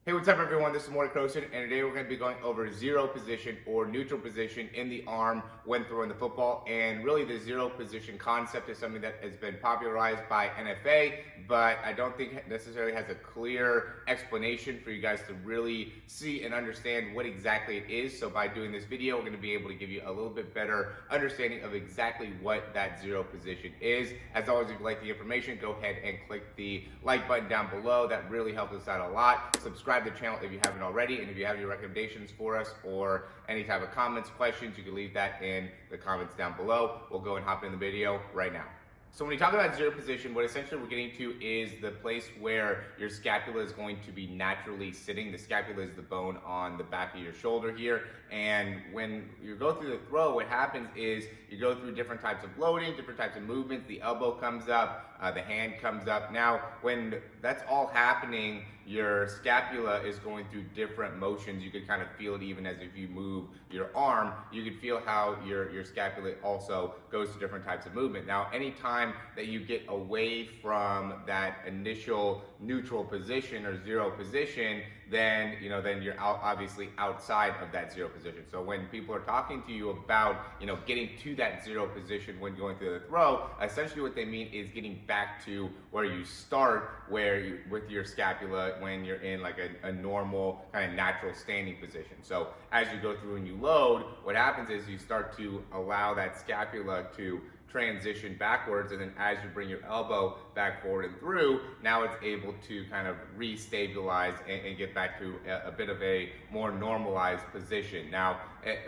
Hey, what's up everyone? This is Morey Croson, and today we're going to be going over zero position or neutral position in the arm when throwing the football. And really the zero position concept is something that has been popularized by NFA, but I don't think it necessarily has a clear explanation for you guys to really see and understand what exactly it is. So by doing this video, we're going to be able to give you a little bit better understanding of exactly what that zero position is. As always, if you like the information, go ahead and click the like button down below. That really helps us out a lot. Subscribe to the channel if you haven't already, and if you have your recommendations for us or any type of comments, questions, you can leave that in the comments down below. We'll go and hop in the video right now. So when we talk about zero position, what essentially we're getting to is the place where your scapula is going to be naturally sitting. The scapula is the bone on the back of your shoulder here. And when you go through the throw, what happens is you go through different types of loading, different types of movements. The elbow comes up, the hand comes up. Now, when that's all happening, your scapula is going through different motions. You could kind of feel it even as if you move your arm. You could feel how your scapula also goes to different types of movement. Now, anytime that you get away from that initial neutral position or zero position, then you're obviously outside of that zero position. So when people are talking to you about getting to that zero position when going through the throw, essentially what they mean is getting back to where you start, with your scapula when you're in like a normal kind of natural standing position. So as you go through and you load, what happens is you start to allow that scapula to transition backwards, and then as you bring your elbow back forward and through, now it's able to kind of re-stabilize and get back to a bit of a more normalized position. Now,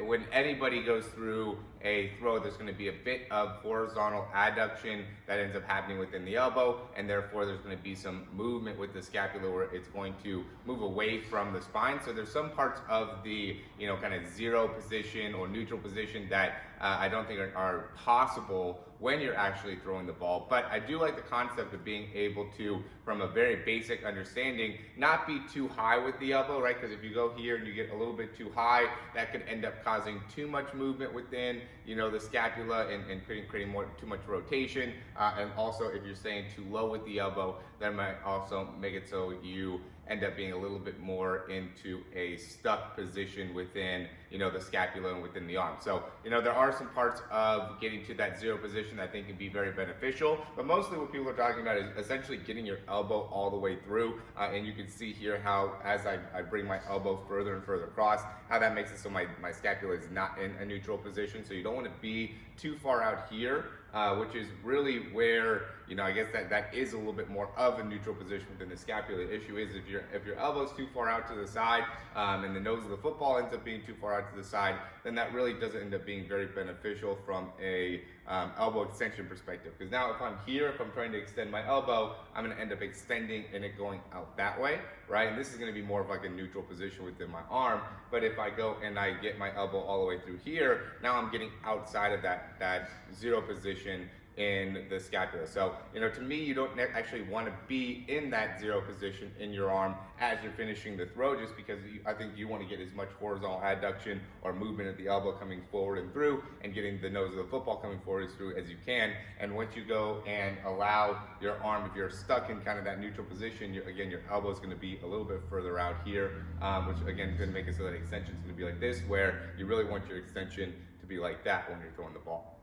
when anybody goes through a throw, there's going to be a bit of horizontal adduction that ends up happening within the elbow, and therefore there's going to be some movement with the scapula where it's going to move away from the spine. So there's some parts of the kind of zero position or neutral position that I don't think are possible when you're actually throwing the ball. But I do like the concept of being able to, from a very basic understanding, not be too high with the elbow, right? Because if you go here and you get a little bit too high, that could end up causing too much movement within the scapula and creating too much rotation. And also, if you're staying too low with the elbow, that might also make it so you end up being a little bit more into a stuck position within the scapula and within the arm. So there are some parts of getting to that zero position that I think can be very beneficial, but mostly what people are talking about is essentially getting your elbow all the way through, and you can see here how as I bring my elbow further and further across, how that makes it so my scapula is not in a neutral position. So you don't want to be too far out here, which is really where I guess that is a little bit more of a neutral position within the scapula. The issue is if your elbow's too far out to the side, and the nose of the football ends up being too far out to the side, then that really doesn't end up being very beneficial from a elbow extension perspective. Because now if I'm here, if I'm trying to extend my elbow, I'm going to end up extending and it going out that way, right? And this is going to be more of like a neutral position within my arm. But if I go and I get my elbow all the way through here, now I'm getting outside of that zero position in the scapula. So, to me, you don't actually want to be in that zero position in your arm as you're finishing the throw, just because I think you want to get as much horizontal adduction or movement at the elbow coming forward and through, and getting the nose of the football coming forward and through as you can. And once you go and allow your arm, if you're stuck in kind of that neutral position, your elbow is going to be a little bit further out here, which again is going to make it so that extension is going to be like this, where you really want your extension to be like that when you're throwing the ball.